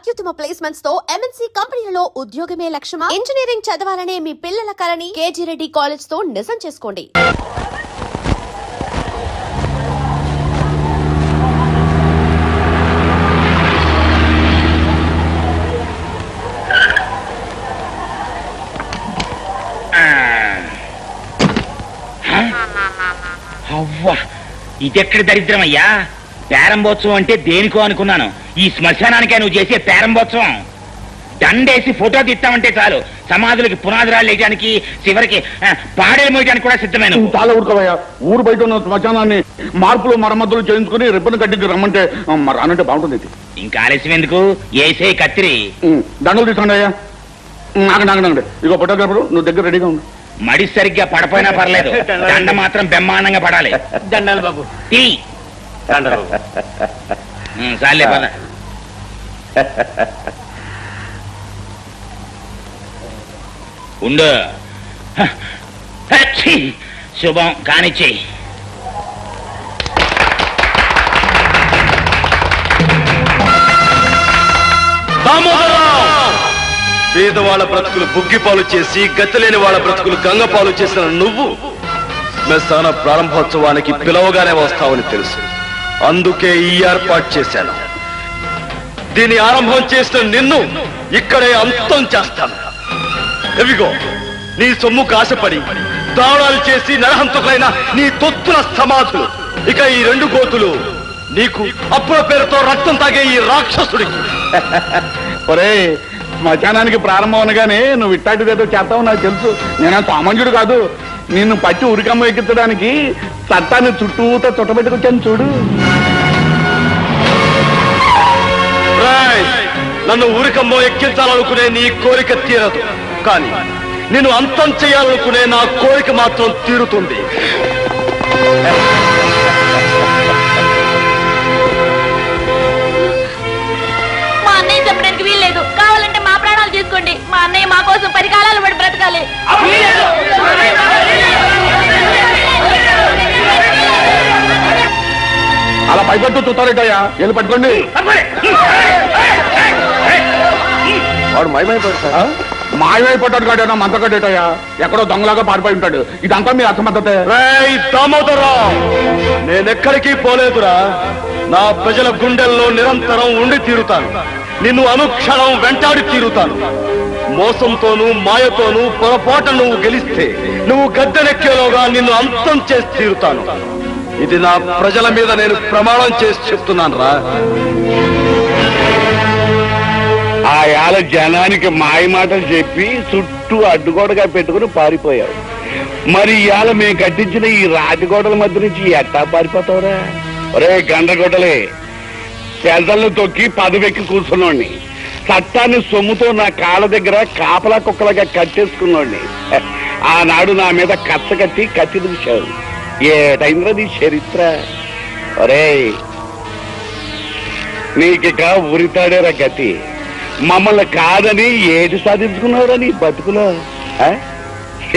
అత్యుత్తమ ప్లేస్మెంట్స్ తో ఎంఎన్సీ కంపెనీలలో ఉద్యోగమే లక్ష్యమా? ఇంజనీరింగ్ చదవాలనే మీ పిల్లల కలని కేజీ రెడ్డి కాలేజ్ తో నిజం చేసుకోండి. అవ్వా, ఇదెక్కడి దరిద్రమయ్యా? పేరంబోత్సవం అంటే దేనికో అనుకున్నాను. ఈ శ్మశానానికే నువ్వు చేసే పేరంబోత్సవం. దండేసి ఫోటో తీస్తామంటే చాలు, సమాధులకి పునాదురాలు వేయడానికి, చివరికి పాడేలు మోయడానికి కూడా సిద్ధమైన. చాలా ఊరుకోవయ్యా. ఊరు బయట ఉన్న శ్మశానాన్ని మార్పులు మరమ్మతులు చేయించుకుని రిబ్బన్ కట్టించి రమ్మంటే రానంటే బాగుంటుంది. ఇంకా ఆలస్యం ఎందుకు? ఏసే కత్తిరి దండలు తీసుకోండి అయ్యా. నాగండి ఇగో ఫోటోగ్రాఫర్, నువ్వు దగ్గర రెడీగా ఉండు. మడి సరిగ్గా పడపోయినా పర్లేదు, దండ మాత్రం బ్రహ్మాండంగా పడాలి. దండాలు బాబు. తీ చాలే పద. ఉండు. శుభం కానిచ్చేయి. పేదవాళ్ల బ్రతుకులు బుగ్గిపాలు చేసి, గతిలేని వాళ్ళ బ్రతుకులు గంగపాలు చేసిన నువ్వు శ్మశాన ప్రారంభోత్సవానికి పిలవగానే వస్తావని తెలుసు. అందుకే ఈ ఏర్పాటు చేశాను. దీని ఆరంభం చేసిన నిన్ను ఇక్కడే అంతం చేస్తాను. ఎవిగో నీ సొమ్ము కాశపడి దారుణాలు చేసి నరహంతకులైన నీ తొత్తుల సమాధులు. ఇక ఈ 2 గోతులు నీకు అప్పుల పేరుతో రక్తం తాగే ఈ రాక్షసుడికి. ఒరే, శ్మశానానికి ప్రారంభం అనగానే నువ్వు ఇట్టాటిదేదో చేస్తావు నాకు తెలుసు. నేను సామాన్యుడు కాదు. నిన్ను పట్టి ఉరికమ్మ ఎక్కించడానికి చట్టాన్ని చుట్టూతో చుట్టబెట్టుకొచ్చాను చూడు. నన్ను ఊరికమ్మో ఎక్కించాలనుకునే నీ కోరిక తీరదు, కానీ నిన్ను అంతం చేయాలనుకునే నా కోరిక మాత్రం తీరుతుంది. మా అన్నయ్య చెప్పడానికి వీల్లేదు. కావాలంటే మా ప్రాణాలు తీసుకోండి. మా అన్నయ్య మా కోసం 10 కాలాలు పడి బ్రతకాలి. అలా పైపట్టు చూస్తారేటయ్యా, వెళ్ళి పట్టుకోండి. వాడు మాయమైపోతాడు. మాయమైపోతాడు కాడేనా, మంతకడేటయ్యా. ఎక్కడో దొంగలాగా పారిపోయి ఉంటాడు. ఇదంతా మీ అసమర్థతే. నేనెక్కడికి పోలేదురా. నా ప్రజల గుండెల్లో నిరంతరం ఉండి తీరుతాను. నిన్ను అనుక్షణం వెంటాడి తీరుతాను. మోసంతోనూ మాయతోనూ పొరపాటు నువ్వు గెలిస్తే, నువ్వు గద్దెనెక్కేలోగా నిన్ను అంతం చేసి తీరుతాను. ఇది నా ప్రజల మీద నేను ప్రమాణం చేసి చెప్తున్నాను రా. ఆ యాల జనానికి మాయ మాటలు చెప్పి చుట్టూ అడ్డుగోడగా పెట్టుకుని పారిపోయావు. మరి ఇవాళ మేము కట్టించిన ఈ రాతిగోడల మధ్య నుంచి ఎట్టా పారిపోతావురా? ఒరే గండ్రగొడ్డలే, పెదలను తొక్కి పదవెక్కి కూర్చున్నోడిని, చట్టాన్ని సొమ్ముతో నా కాళ్ళ దగ్గర కాపలా కుక్కలుగా కట్టేసుకున్నోడిని. ఆనాడు నా మీద కచ్చ కట్టి కత్తి దూశావు. ఏటైంద్రా నీ చరిత్ర? ఒరే, నీకిక ఉరితాడేరా గతి. మమ్మల్ని కాదని ఏది సాధించుకున్నావురా నీ బతుకులో?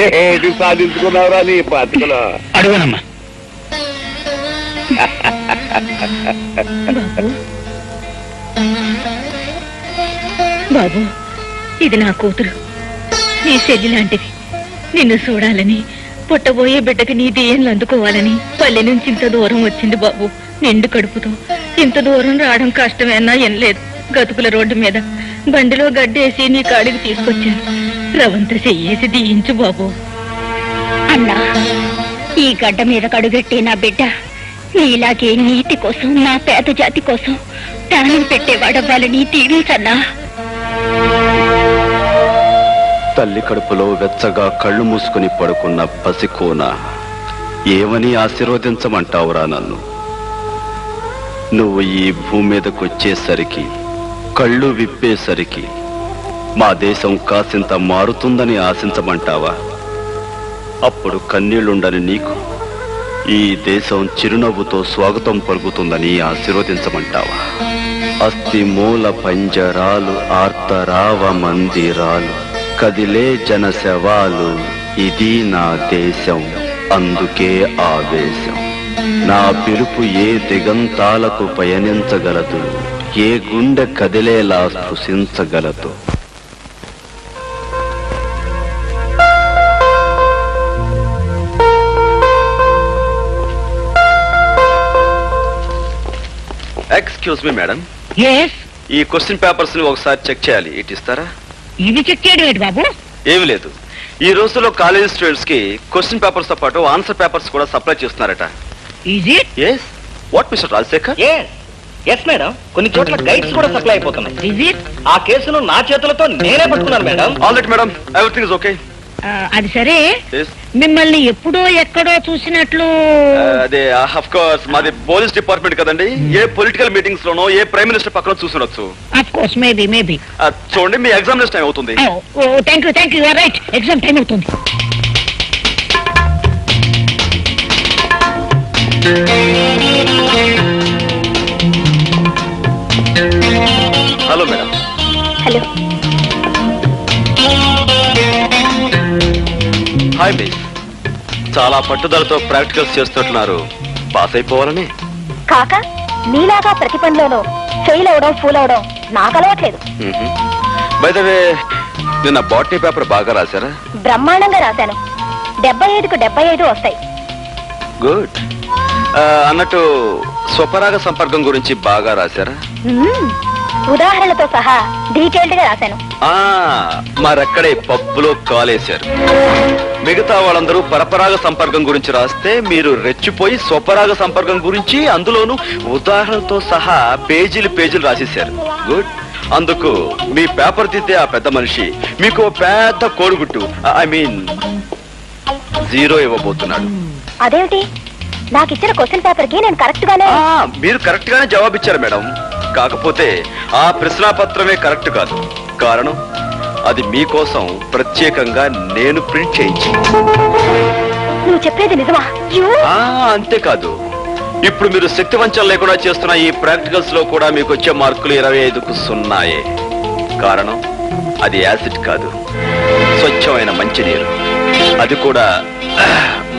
ఏది సాధించుకున్నావురా నీ బతుకులో? అడుగునమ్మా. బాబు, ఇది నా కూతురు, నీ చెల్లి లాంటిది. నిన్ను చూడాలని, పుట్టబోయే బిడ్డకి నీ దేయంలు అందుకోవాలని పల్లె నుంచి ఇంత దూరం వచ్చింది బాబు. నిండు కడుపుతో ఇంత దూరం రావడం కష్టమేనా ఎనలేదు. గతుకుల రోడ్డు మీద బండిలో గడ్డేసి నీ కాడికి తీసుకొచ్చాను. రవంత చెయ్యేసి దీయించు బాబు. అన్నా, ఈ గడ్డ మీద కడుగెట్టి నా బిడ్డ నీలాగే నీతి కోసం, నా పేద జాతి కోసం ప్రాణం పెట్టేవాడవ్వాలని దీవించన్నా. తల్లి కడుపులో వెచ్చగా కళ్ళు మూసుకుని పడుకున్న పసికోన ఏమని ఆశీర్వదించమంటావురా నన్ను? నువ్వు ఈ భూమి మీదకు వచ్చేసరికి, కళ్ళు విప్పేసరికి మా దేశం కాసింత మారుతుందని ఆశించమంటావా? అప్పుడు కన్నీళ్లుండని నీకు ఈ దేశం చిరునవ్వుతో స్వాగతం పలుకుతుందని ఆశీర్వదించమంటావా? అస్థి మూల పంజరాలు, ఆర్తరావ మందిరాలు, కదిలే జన శవాలు, ఇది నా దేశం, అందుకే ఆవేశం. నా పిలుపు ఏ దిగంతాలకు పయనించగలదు, ఏ గుండె కదిలేలా స్పృశించగలదు? ఎక్స్క్యూజ్ మీ మేడం, ఈ క్వశ్చన్ పేపర్స్ ని ఒకసారి చెక్ చేయాలి. ఇటు ఇస్తారా? ఇవి చెక్ చేయడం ఏంటి బాబు? ఏమి లేదు, ఈ రోజుల్లో కాలేజ్ స్టూడెంట్స్ కి క్వశ్చన్ పేపర్స్ తో పాటు ఆన్సర్ పేపర్స్ కూడా సప్లై చేస్తున్నారట. Easy. Yes what mister Rajasekhar? Yes madam, కొన్ని చోట్ల గైడ్స్ కూడా సప్లై అయిపోతున్నాయి. ఈజీ. ఆ కేసును నా చేతులతో నేనే పట్టుకున్నాను madam. All right madam, everything is okay. అది సరే, మిమ్మల్ని ఎప్పుడో ఎక్కడో చూసినట్లు. అదే ఆఫ్ కోర్స్ మాది పోలీస్ డిపార్ట్మెంట్ కదండి. ఏ పొలిటికల్ మీటింగ్స్ లోనో ఏ ప్రైమ్ మినిస్టర్ పక్కన చూసుండొచ్చు. Of course, maybe. చూడండి, మీ ఎగ్జామినేషన్ టైం అవుతుంది. Thank you are right, exam time అవుతుంది. Hello madam. Hello. Hi miss, చాలా పట్టుదలతో ప్రాక్టికల్స్ చేస్తున్నారు. పాస్ అయిపోవాలని. కాక నీలాగా ప్రతి పనిలోనూ ఫెయిల్ అవడం ఫూల్ అవడం నాకు అలవాట్లేదు. బై ద వే, నిన్న బాటనీ పేపర్ బాగా రాశారా? బ్రహ్మాండంగా రాశాను. 75కు 75 వస్తాయి. గుడ్. అన్నట్టు స్వపరాగ సంపర్కం గురించి బాగా రాశారా? ఉదాహరణలతో సహా డీటెయిల్డ్ గా రాశాను. మరక్కడే పప్పులో కాలేశారు. మిగతా వాళ్ళందరూ పరపరాగ సంపర్కం గురించి రాస్తే మీరు రెచ్చిపోయి స్వపరాగ సంపర్కం గురించి అందులోనూ ఉదాహరణతో సహా పేజీలు రాసేశారు. గుడ్. అందుకు మీ పేపర్ తీస్తే ఆ పెద్ద మనిషి మీకు పెద్ద కోడిగుట్టు, ఐ మీన్ 0 ఇవ్వబోతున్నాడు. అదేమిటి? నాకు ఇచ్చిన క్వశ్చన్ పేపర్ కి నేను కరెక్ట్ గానే. మీరు కరెక్ట్ గానే జవాబిచ్చారు మేడం. కాకపోతే ఆ ప్రశ్నాపత్రమే కరెక్ట్ కాదు. కారణం, అది మీకోసం ప్రత్యేకంగా నేను ప్రింట్ చేయించి. నువ్వు చెప్పేది నిజమా? అంతేకాదు, ఇప్పుడు మీరు శక్తి వంచన లేకుండా చేస్తున్న ఈ ప్రాక్టికల్స్ లో కూడా మీకు వచ్చే మార్కులు 25కు 0. కారణం, అది యాసిడ్ కాదు, స్వచ్ఛమైన మంచినీరు. అది కూడా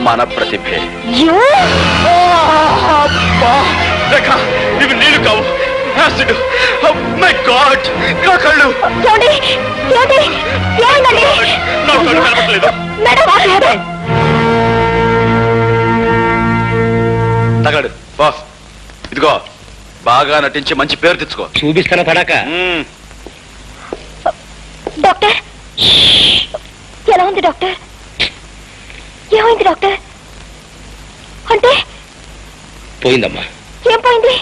మన ప్రతిభే. ఇవి నీళ్లు కావు, యాసిడ్. మై గాడ్, నా కళ్ళు. నా కళ్ళు కనపడలేదు. తగలడు బాస్. ఇదిగో, బాగా నటించి మంచి పేరు తెచ్చుకో. చూపిస్తాను పడాక. డాక్టర్, ఎలా ఉంది డాక్టర్? ఏమైంది డాక్టర్? అంటే పోయిందమ్మా. ఏం పోయింది?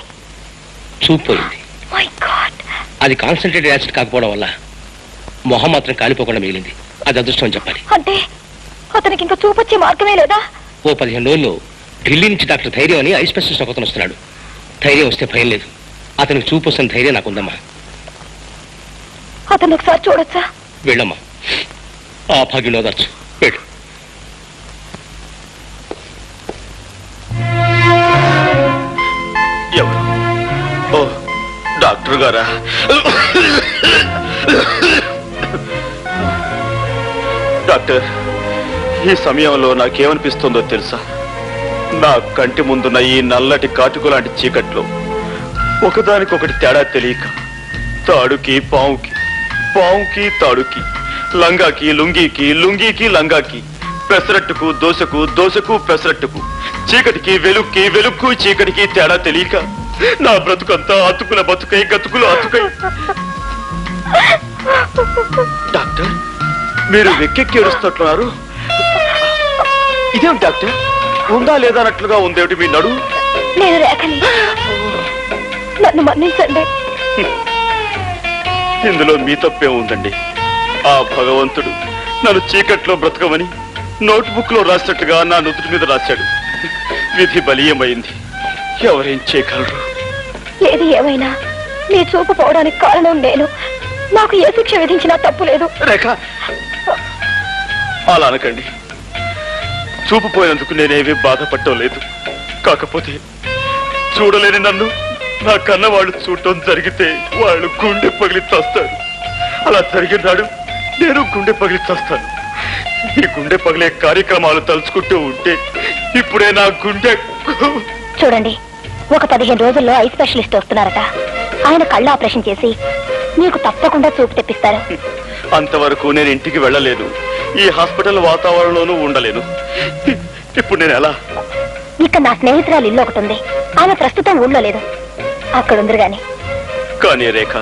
చూపు పోయింది. My God. అది కాన్సన్ట్రేటెడ్ యాసిడ్ కాకపోవడం వల్ల మొహం మాత్రం కాలిపోకుండా మిగిలింది. అది అదృష్టం అని చెప్పాలి. అంటే అతనికి ఇంకా చూపొచ్చే మార్గమే లేదా? ఓ 15 రోజుల్లో ఢిల్లీ నుంచి డాక్టర్ ధైర్యం అని ఐ స్పెషలిస్ట్ ఒకతను వస్తున్నాడు. ధైర్యం వస్తే భయం లేదు. అతనికి చూపు వస్తున్న ధైర్యం నాకుందమ్మా. అతను ఒకసారి చూడొచ్చా? వెళ్ళమ్మా, ఆ భాగ్యంలో దాచు. వెళ్ళు. ఎవరు? ఓ, డాక్టర్ గారా? డాక్టర్, ఈ సమయంలో నాకేమనిపిస్తుందో తెలుసా? నా కంటి ముందున్న ఈ నల్లటి కాటుకు లాంటి చీకట్లో ఒకదానికొకటి తేడా తెలియక తాడుకి పావుకి, పావుకి తాడుకి, లంగాకి లుంగీకి, లుంగీకి లంగాకి, పెసరట్టుకు దోశకు, దోశకు పెసరట్టుకు, చీకటికి వెలుక్కి, వెలుక్కు చీకటికి తేడా తెలియక నా బ్రతుకంతా అతుకుల బతుకై, గతుకులు అతుకై. డాక్టర్, మీరు వెక్కెక్కి ఏడుస్తున్నారు. ఇదేమిటి డాక్టర్? ఉందా లేదా అన్నట్లుగా ఉందేమిటి మీ నడు? నేను రేఖని, నన్ను మన్నించండి. ఇందులో మీ తప్పే ఉందండి. ఆ భగవంతుడు నన్ను చీకట్లో బ్రతకమని నోట్బుక్ లో రాసినట్టుగా నా నుదుటి మీద రాశాడు. విధి బలీయమైంది. ఎవరేం చేయగలరు? ఏది ఏమైనా నీ చూపు పోవడానికి కారణం నేను. నాకు ఏ శిక్ష విధించినా తప్పు లేదు. రేఖ, అలా అనకండి. చూపు పోయినందుకు నేనేమీ బాధపడటం లేదు. కాకపోతే చూడలేని నన్ను నా కన్న వాళ్ళు చూడటం జరిగితే వాళ్ళు గుండె పగిలి చస్తారు. అలా జరిగినాడు నేను గుండె పగిలి చస్తాను. ఈ గుండె పగిలే కార్యక్రమాలు తలుచుకుంటూ ఉంటే ఇప్పుడే నా గుండె. చూడండి, ఒక 15 రోజుల్లో ఐ స్పెషలిస్ట్ వస్తున్నారట. ఆయన కళ్ళు ఆపరేషన్ చేసి నీకు తప్పకుండా చూపు తెప్పిస్తారు. అంతవరకు నేను ఇంటికి వెళ్ళలేదు, ఈ హాస్పిటల్ వాతావరణంలోనూ ఉండలేను. ఇప్పుడు నేను ఎలా? ఇక్కడ నా స్నేహితురాలు ఇల్లు ఒకటి ఉంది, ఆమె ప్రస్తుతం ఊళ్ళో లేదు, అక్కడ ఉందరు గాని. కానీ రేఖ,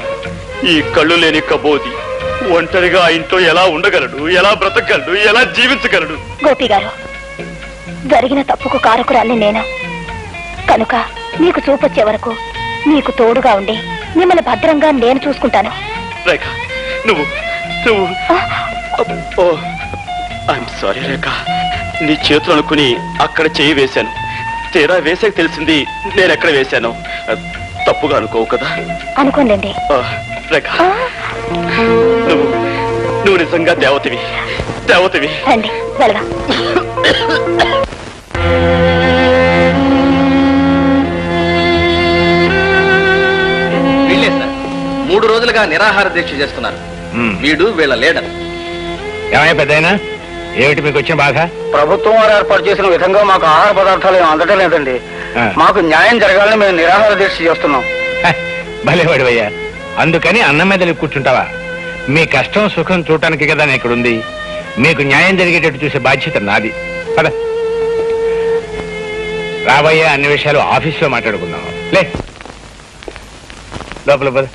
ఈ కళ్ళు లేని కబోది ఒంటరిగా ఆ ఇంట్లో ఎలా ఉండగలడు, ఎలా బ్రతకగలడు, ఎలా జీవించగలడు? గోపి గారు, జరిగిన తప్పుకు కారకురాల్ని నేను కనుక మీకు చూపొచ్చే వరకు మీకు తోడుగా ఉండి మిమ్మల్ని భద్రంగా నేను చూసుకుంటాను. రేఖ, నువ్వు ఐఎమ్ సారీ రేఖ, నీ చేతులు అనుకుని అక్కడ చేయి వేశాను, తీరా వేసాక తెలిసింది నేను ఎక్కడ వేశాను. తప్పుగా అనుకోవు కదా? అనుకోండి. రేఖ, నువ్వు నిజంగా దేవతవి. రండి వెళదాం. వీళ్ళే సార్ 3 రోజులుగా నిరాహార దీక్ష చేస్తున్నారు. వీడు వీళ్ళ లీడర్. ఏమయ్య పెద్దయినా, ఏమిటి మీకు వచ్చిన బాధ? ప్రభుత్వం వారు ఏర్పాటు చేసిన విధంగా మాకు ఆహార పదార్థాలు ఏమి అందటం లేదండి. మాకు న్యాయం జరగాలని మేము నిరాహార దీక్ష చేస్తున్నాం. భలేవాడివయ్యా, అందుకని అన్నం మీద కూర్చుంటావా? మీ కష్టం సుఖం చూడటానికి కదా నేను ఇక్కడ ఉంది. మీకు న్యాయం జరిగేటట్టు చూసే బాధ్యత నాది. పద రాబోయే అన్ని విషయాలు ఆఫీస్లో మాట్లాడుకుందాం. లే లోపల పద.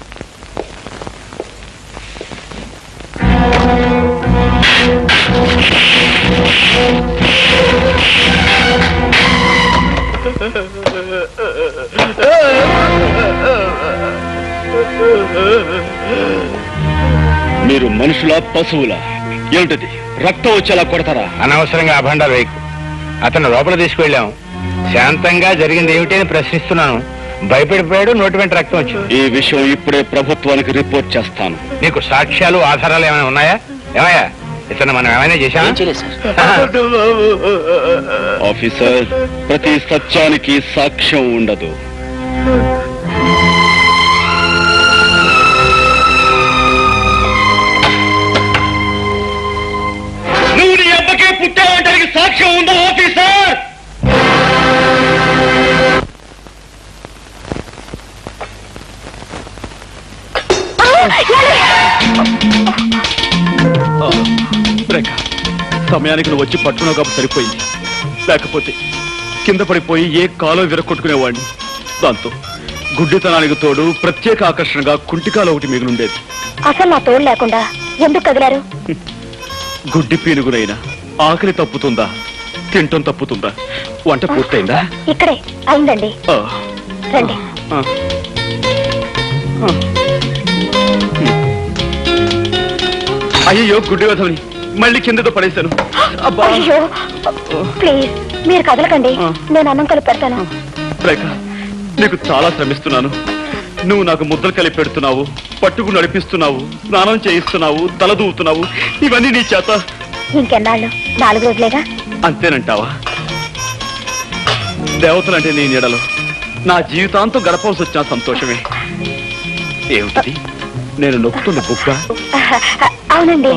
మీరు మనుషుల పశువులా? ఏమిటది? రక్తం వచ్చేలా కొడతారా? అనవసరంగా అభండాలు వేయకు. అతను లోపల తీసుకువెళ్ళాం, శాంతంగా జరిగింది ఏమిటి అని ప్రశ్నిస్తున్నాను. భయపడిపోయాడు, నోటి వెంట రక్తం వచ్చింది. ఈ విషయం ఇప్పుడే ప్రభుత్వానికి రిపోర్ట్ చేస్తాను. నీకు సాక్ష్యాలు ఆధారాలు ఏమైనా ఉన్నాయా? ఏమయ్యా, ఇతను మనం ఏమైనా చేశామా? ఆఫీసర్, ప్రతి సత్యానికి సాక్ష్యం ఉండదు. నువ్వు నీ అబ్బకే పుట్టావంటానికి సాక్ష్యం ఉందా ఆఫీసర్? రేఖ, సమయానికి నువ్వు వచ్చి పట్టుకున్నావు కాబట్టి సరిపోయింది. లేకపోతే కింద పడిపోయి ఏ కాలో విరగొట్టుకునేవాడిని. దాంతో గుడ్డితనానికి తోడు ప్రత్యేక ఆకర్షణగా కుంటికాలు ఒకటి మిగిలిండేది. అసలు నా తోడు లేకుండా ఎందుకు కదిలారు? గుడ్డి పీనుగునైనా ఆకలి తప్పుతుందా, తింటం తప్పుతుందా? వంట పూర్తయిందా? ఇక్కడే అయిందండి. రండి. అయ్యో, గుడ్డి వధవని మళ్ళీ కిందతో పడేశాను. అయ్యో ప్లీజ్ మీరు కదలకండి, నేను అన్నం కలిపి పెడతాను. రేఖ, నీకు చాలా శ్రమిస్తున్నాను. నువ్వు నాకు ముద్దలు కలిపి పెడుతున్నావు, పట్టుకు నడిపిస్తున్నావు, స్నానం చేయిస్తున్నావు, తల దూవుతున్నావు. ఇవన్నీ నీ చేత. ఇంకెన్నాళ్ళు? 4 రోజులేగా. అంతేనంటావా? దేవతలంటే నీ నీడలో నా జీవితాంతం గడపవలసి వచ్చిన సంతోషమే. ఏమిటి నేను నొక్కుతున్న బుక్క? అవునండి.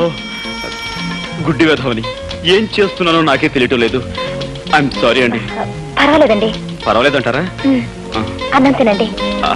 గుడ్డి వేధవని ఏం చేస్తున్నానో నాకే తెలియటం లేదు. ఐఎమ్ సారీ అండి. పర్వాలేదండి. పర్వాలేదంటారా? అన్నం తినండి. ఆ.